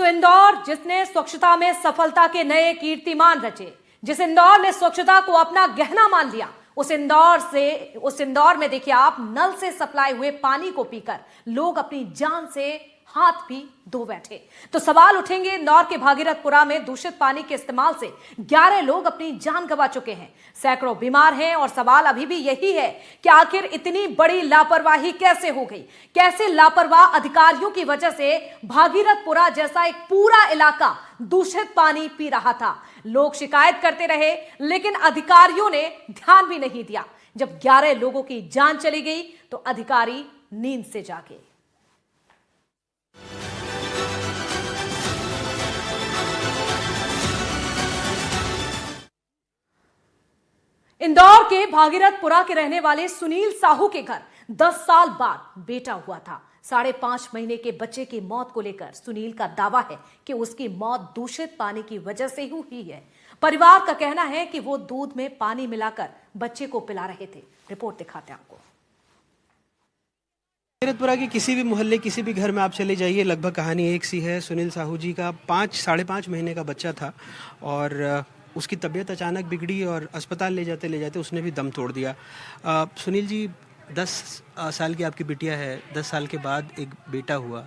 तो इंदौर जिसने स्वच्छता में सफलता के नए कीर्तिमान रचे, जिस इंदौर ने स्वच्छता को अपना गहना मान लिया, उस इंदौर में देखिए आप, नल से सप्लाई हुए पानी को पीकर लोग अपनी जान से हाथ भी धो बैठे। तो सवाल उठेंगे, इंदौर के भागीरथपुरा में दूषित पानी के इस्तेमाल से 11 लोग अपनी जान गंवा चुके हैं, सैकड़ों बीमार हैं और सवाल अभी भी यही है कि आखिर इतनी बड़ी लापरवाही कैसे हो गई। कैसे लापरवाह अधिकारियों की वजह से भागीरथपुरा जैसा एक पूरा इलाका दूषित पानी पी रहा था। लोग शिकायत करते रहे लेकिन अधिकारियों ने ध्यान भी नहीं दिया। जब 11 लोगों की जान चली गई तो अधिकारी नींद से जागे। इंदौर के भागीरथपुरा के रहने वाले सुनील साहू के घर 10 साल बाद बेटा हुआ था। 5.5 महीने के बच्चे की मौत को लेकर सुनील का दावा है कि उसकी मौत दूषित पानी की वजह से ही हुई है। परिवार का कहना है कि वो दूध में पानी मिलाकर बच्चे को पिला रहे थे। रिपोर्ट दिखाते हैं आपको। भागीरथपुरा के किसी भी मोहल्ले, किसी भी घर में आप चले जाइए, लगभग कहानी एक सी है। सुनील साहू जी का 5.5 महीने का बच्चा था और उसकी तबीयत अचानक बिगड़ी और अस्पताल ले जाते उसने भी दम तोड़ दिया। सुनील जी, 10 साल की आपकी बिटिया है, 10 साल के बाद एक बेटा हुआ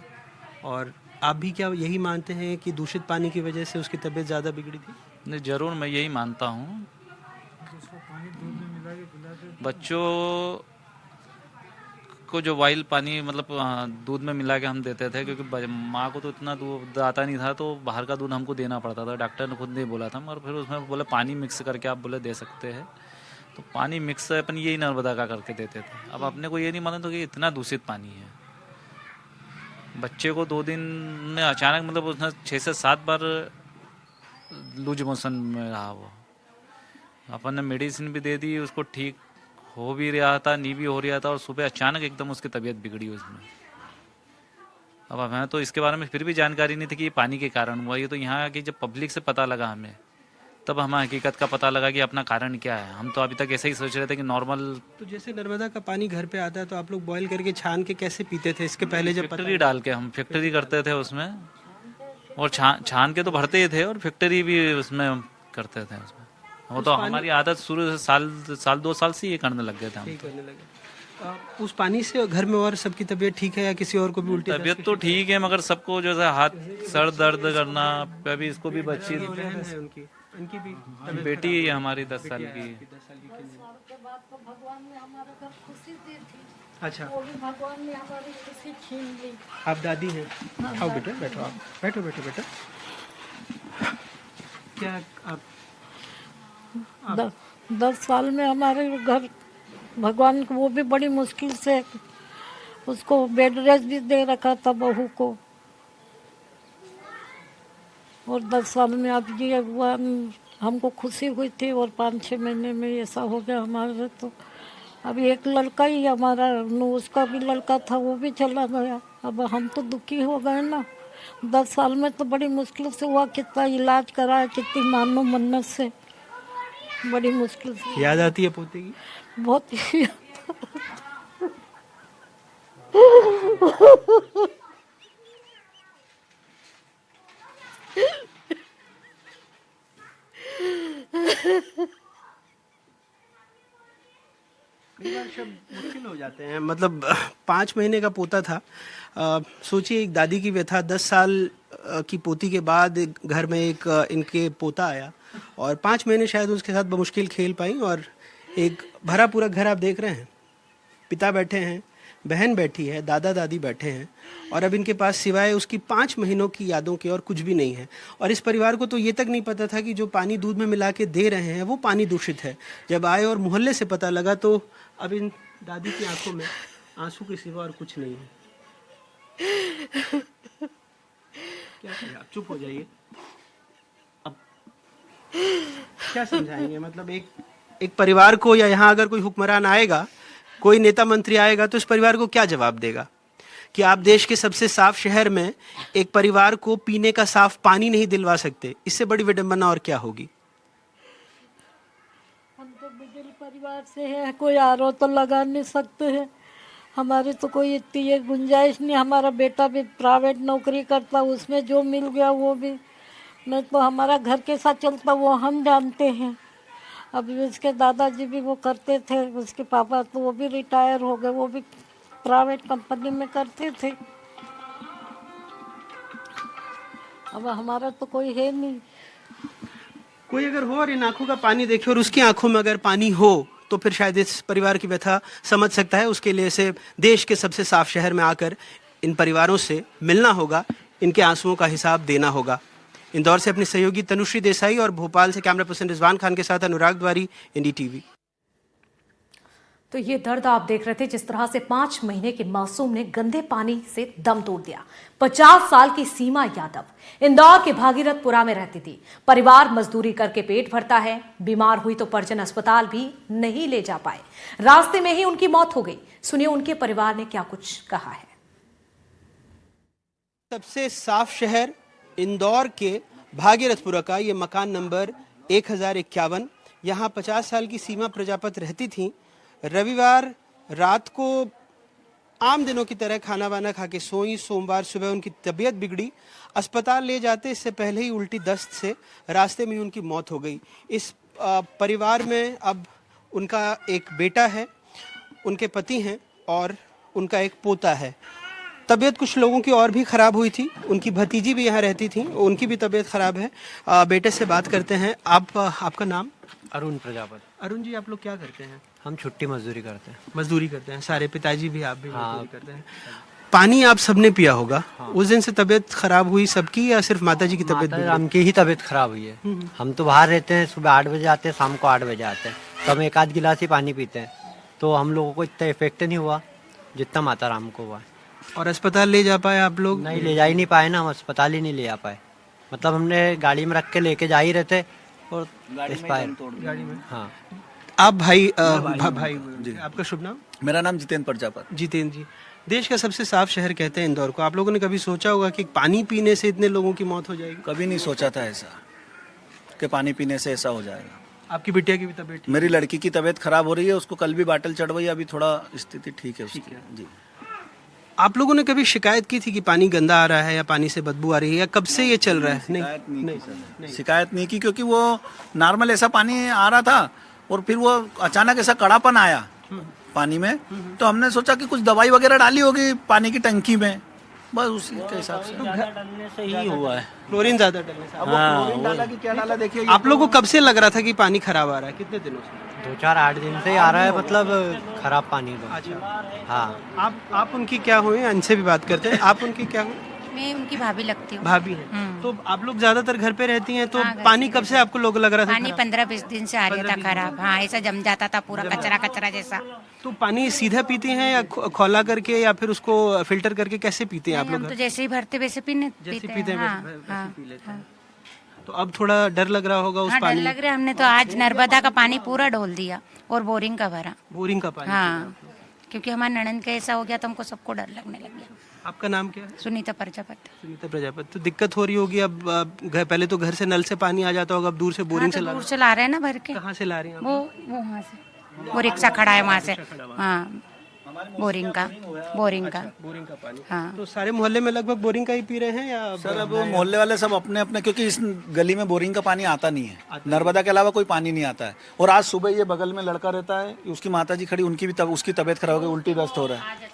और आप भी क्या यही मानते हैं कि दूषित पानी की वजह से उसकी तबीयत ज़्यादा बिगड़ी थी? नहीं, ज़रूर मैं यही मानता हूँ। बच्चों को जो बॉइल पानी मतलब दूध में मिला के हम देते थे, क्योंकि माँ को तो इतना दूध आता नहीं था, तो बाहर का दूध हमको देना पड़ता था। डॉक्टर ने खुद नहीं बोला था, और फिर उसमें बोले पानी मिक्स करके आप बोले दे सकते हैं, तो पानी मिक्स अपन यही नर्मदा का करके देते थे। अब अपने को ये नहीं मालूम था कि इतना दूषित पानी है। बच्चे को 2 दिन में अचानक मतलब उसने 6 से 7 बार लूज मोशन में रहा। वो अपन ने मेडिसिन भी दे दी, उसको ठीक हो भी रहा था, नहीं भी हो रहा था, और सुबह अचानक एकदम उसकी तबीयत बिगड़ी उसमें। अब हमें तो इसके बारे में फिर भी जानकारी नहीं थी कि ये पानी के कारण हुआ। ये तो यहाँ की जब पब्लिक से पता लगा हमें, तब हमें हकीकत का पता लगा कि अपना कारण क्या है। हम तो अभी तक ऐसे ही सोच रहे थे कि नॉर्मल। तो जैसे नर्मदा का पानी घर पे आता है तो आप लोग बॉईल करके छान के कैसे पीते थे इसके पहले? जब फैक्ट्री डाल के हम फैक्ट्री करते थे उसमें, और छान के तो भरते ही थे और फैक्ट्री भी उसमें करते थे उसमें। वो तो हमारी आदत शुरू से साल 2 साल से ये करने लग गए थे हम। करने लगे। उस पानी से घर में और सबकी तबीयत ठीक है या किसी और को भी उल्टी? तबीयत तो ठीक है, मगर सबको जो है हाथ सर दर्द करना। अभी इसको भी बच्ची है उनकी भी बेटी है हमारी 10 साल की। अच्छा, भगवान ने हमारी खुशी छीन ली। आप दादी हैं? आओ बेटा, बैठो। आप बैठो बेटा। क्या आप 10 साल में हमारे घर भगवान को, वो भी बड़ी मुश्किल से उसको बेड रेस्ट भी दे रखा था बहू को, और 10 साल में अब ये हुआ। हमको खुशी हुई थी और 5-6 महीने में ऐसा हो गया हमारे। तो अभी एक लड़का ही हमारा, उसका भी लड़का था, वो भी चला गया। अब हम तो दुखी हो गए ना। 10 साल में तो बड़ी मुश्किल से हुआ, कितना इलाज कराया, कितनी मानो मन्नत से, बड़ी मुश्किल से। याद आती है पोते की? बहुत ही कई बार शब्द मुश्किल हो जाते हैं। मतलब 5 महीने का पोता था। सोचिए एक दादी की व्यथा। 10 साल की पोती के बाद घर में एक इनके पोता आया और 5 महीने शायद उसके साथ बमुश्किल खेल पाई। और एक भरा पूरा घर आप देख रहे हैं। पिता बैठे हैं, बहन बैठी है, दादा दादी बैठे हैं, और अब इनके पास सिवाय उसकी 5 महीनों की यादों के और कुछ भी नहीं है। और इस परिवार को तो ये तक नहीं पता था कि जो पानी दूध में मिला के दे रहे हैं वो पानी दूषित है। जब आए और मोहल्ले से पता लगा तो अब इन दादी की आंखों में आंसू के सिवा और कुछ नहीं है। क्या करें, आप चुप हो जाइए। अब क्या समझाएंगे? मतलब एक परिवार को, या यहाँ अगर कोई हुक्मरान आएगा, कोई नेता मंत्री आएगा, तो इस परिवार को क्या जवाब देगा कि आप देश के सबसे साफ शहर में एक परिवार को पीने का साफ पानी नहीं दिलवा सकते? इससे बड़ी विडंबना और क्या होगी? हम तो मिडिल परिवार से है, कोई आरओ तो लगा नहीं सकते हैं। हमारे तो कोई इतनी ये गुंजाइश नहीं। हमारा बेटा भी प्राइवेट नौकरी करता, उसमें जो मिल गया वो भी, मैं तो हमारा घर के साथ चलता वो हम जानते हैं। अभी उसके दादाजी भी वो करते थे, उसके पापा तो वो भी रिटायर हो गए, वो भी प्राइवेट कंपनी में करते थे। अब हमारा तो कोई है नहीं। कोई अगर हो और इन आंखों का पानी देखे और उसकी आंखों में अगर पानी हो तो फिर शायद इस परिवार की व्यथा समझ सकता है। उसके लिए इसे देश के सबसे साफ शहर में आकर इन परिवारों से मिलना होगा, इनके आंसुओं का हिसाब देना होगा। इंदौर से अपनी सहयोगी तनुश्री देसाई और भोपाल से कैमरा पर्सन रिजवान खान के साथ अनुराग द्वारी, NDTV। तो ये दर्द आप देख रहे थे, जिस तरह से 5 महीने के मासूम ने गंदे पानी से दम तोड़ दिया। 50 साल की सीमा यादव इंदौर के भागीरथपुरा में रहती थी। परिवार मजदूरी करके पेट भरता है। बीमार हुई तो परिजन अस्पताल भी नहीं ले जा पाए, रास्ते में ही उनकी मौत हो गई। सुनिए उनके परिवार ने क्या कुछ कहा है। सबसे साफ शहर इंदौर के भागीरथपुरा का ये मकान नंबर 1051। यहाँ 50 साल की सीमा प्रजापत रहती थी। रविवार रात को आम दिनों की तरह खाना वाना खा के सोई। सोमवार सुबह उनकी तबीयत बिगड़ी, अस्पताल ले जाते इससे पहले ही उल्टी दस्त से रास्ते में ही उनकी मौत हो गई। इस परिवार में अब उनका एक बेटा है, उनके पति हैं और उनका एक पोता है। तबीयत कुछ लोगों की और भी ख़राब हुई थी। उनकी भतीजी भी यहाँ रहती थी, उनकी भी तबीयत ख़राब है। बेटे से बात करते हैं। आपका नाम? अरुण प्रजापत। अरुण जी, आप लोग क्या करते हैं? हम छुट्टी मजदूरी करते हैं। मजदूरी करते हैं सारे, पिताजी भी, आप भी हाँ। मजदूरी करते हैं। पानी आप सबने पिया होगा। हाँ। उस दिन से तबीयत खराब हुई सबकी या सिर्फ माताजी की तबीयत बिगड़ी? हम की ही तबीयत खराब हुई है। हम तो बाहर रहते हैं, सुबह 8 बजे आते हैं, शाम को 8 बजे आते हैं, तो हम एक आध गिलास ही पानी पीते हैं। तो हम लोगों को इतना इफेक्ट नहीं हुआ जितना माता राम को हुआ। और अस्पताल ले जा पाए आप लोग? नहीं ले जा ही नहीं पाए ना, हम अस्पताल ही नहीं ले जा पाए। मतलब हमने गाड़ी में रख के लेके जा ही रहे थे और एक्सपायर गाड़ी में। हाँ। आप भाई जी, आपका शुभ नाम? मेरा नाम जितेंद्र प्रजापत। जितेंद्र जी, देश का सबसे साफ शहर कहते हैं इंदौर को। आप लोगों ने कभी सोचा होगा कि पानी पीने से इतने लोगों की मौत हो जाएगी? कभी नहीं सोचा था ऐसा कि पानी पीने से ऐसा हो जाएगा। आपकी बिटिया की भी तबीयत ठीक? मेरी लड़की की तबीयत खराब हो रही है, उसको कल भी बाटल चढ़वाई, अभी थोड़ा स्थिति ठीक है उसकी। जी। आप लोगों ने कभी शिकायत की थी कि पानी गंदा आ रहा है या पानी से बदबू आ रही है, या कब से ये चल रहा है? शिकायत नहीं की, क्योंकि वो नॉर्मल ऐसा पानी आ रहा था और फिर वो अचानक ऐसा कड़ापन आया पानी में, तो हमने सोचा कि कुछ दवाई वगैरह डाली होगी पानी की टंकी में, बस उसी के हिसाब से डालने से ही हुआ है। क्लोरीन ज्यादा डालने से। अब वो क्लोरीन डाला कि क्या डाला देखिए। आप लोगों को कब से लग रहा था कि पानी खराब आ रहा है? कितने दिनों से? 2-4-8 दिन से ही आ रहा है, मतलब खराब पानी तो। अच्छा। हाँ। आप उनकी क्या हुए? इनसे भी बात करते हैं। आप उनकी क्या हुए? मैं उनकी भाभी लगती हूँ। भाभी है। तो आप लोग ज्यादातर घर पे रहती हैं, तो पानी कब से आपको लोग लग रहा था? पानी 15-20 दिन से आ रहा था खराब। हाँ, ऐसा जम जाता था पूरा कचरा जैसा। तो पानी सीधा पीते हैं या खौला करके या फिर उसको फिल्टर करके, कैसे पीते हैं आप हम लोग? तो जैसे ही भरते वैसे पीते पीते हैं हाँ, वैसे हाँ, पी लेते हाँ। हैं। तो अब थोड़ा डर लग रहा होगा उस हाँ, डर पानी? लग रहा है। हमने तो आज नर्मदा का पानी पूरा डोल दिया और बोरिंग का भरा। बोरिंग का पानी? हाँ, क्योंकि हमारे ननंद का ऐसा हो गया तो हमको सबको डर लगने लग गया। आपका नाम क्या है? सुनीता प्रजापत। सुनीता प्रजापति। तो दिक्कत हो रही होगी अब। पहले तो घर से नल से पानी आ जाता होगा, अब दूर से बोरिंग हाँ, से तो दूर से ला रहे हैं ना भर के। कहाँ से ला रही हैं आप? वो वहाँ से, वो रिक्शा खड़ा है वहाँ से। हाँ, बोरिंग का बोरिंग का पानी। हाँ। तो सारे मोहल्ले में लगभग बोरिंग का ही पी रहे हैं या? सर अब मोहल्ले वाले सब अपने अपने, क्योंकि इस गली में बोरिंग का पानी आता नहीं है, नर्मदा के अलावा कोई पानी नहीं आता है। और आज सुबह ये बगल में लड़का रहता है, उसकी माताजी खड़ी, उनकी भी उसकी तबीयत खराब हो गई, उल्टी दस्त हो रहा है।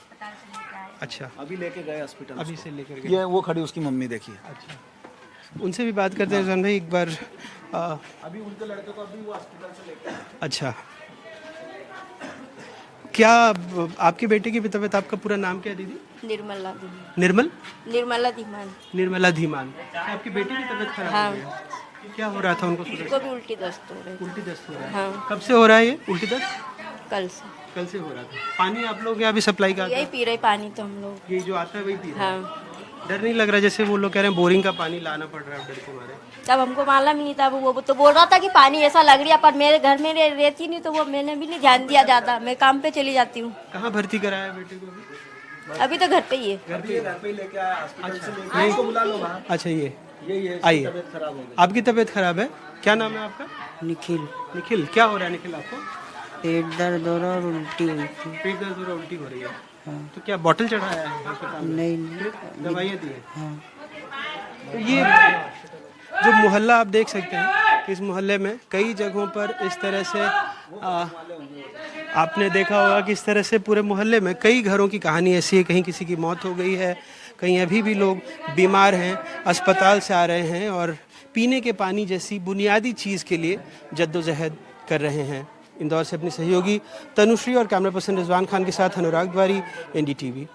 अच्छा, अभी लेके गए हॉस्पिटल। अभी से लेकर गए। ये वो खड़ी उसकी मम्मी देखिए। अच्छा, उनसे भी बात करते हैं जॉन भाई एक बार। अभी उनके लड़के को अभी वो हॉस्पिटल से लेके। अच्छा, क्या आपके बेटे की भी तबीयत? आपका पूरा नाम क्या है दीदी? निर्मला धीमान। निर्मला धीमान। आपकी बेटी की तबीयत खराब हाँ। हो गई है? क्या हो रहा था उनको? उसको भी उल्टी दस्त हो रही थी। उल्टी दस्त हो रहा है। हाँ, कब से हो रहा है ये उल्टी दस्त? कल से कल से हो रहा था। पानी आप लोग यहाँ भी सप्लाई का? यही पी रहे पानी तो हम लोग। ये जो आता है वही पी रहे हैं? हाँ, डर नहीं लग रहा जैसे वो लोग कह रहे हैं बोरिंग का पानी लाना पड़ रहा है डर के मारे? तब हमको मालूम ही नहीं था। वो तो बोल रहा था कि पानी ऐसा लग रहा है, पर मेरे घर में रहती नहीं तो वो मैंने भी नहीं ध्यान दिया ज़्यादा। मैं काम पे चली जाती हूँ। कहाँ भर्ती कराया बेटे को? अभी तो घर पे ही है। घर पे लेके आया हॉस्पिटल से लेके। इसको बुला लो वहाँ। अच्छा, ये आइए। तबीयत खराब हो गई। आपकी तबीयत खराब है? क्या नाम है आपका? निखिल। निखिल, क्या हो रहा है निखिल आपको? पेट दर्द हो रहा और उल्टी हुई थी। पेट दर्द हो रहा, उल्टी हो रही है। तो क्या बॉटल चढ़ाया है अस्पताल में? नहीं दवाइयाँ दी है? हाँ तो ये जो मोहल्ला आप देख सकते हैं कि इस मोहल्ले में कई जगहों पर इस तरह से आपने देखा होगा कि इस तरह से पूरे मोहल्ले में कई घरों की कहानी ऐसी है, कहीं किसी की मौत हो गई है, कहीं अभी भी लोग बीमार हैं, अस्पताल से आ रहे हैं और पीने के पानी जैसी बुनियादी चीज़ के लिए जद्दोजहद कर रहे हैं। इंदौर से अपनी सहयोगी तनुश्री और कैमरा पर्सन रिजवान खान के साथ अनुराग द्वारी, NDTV।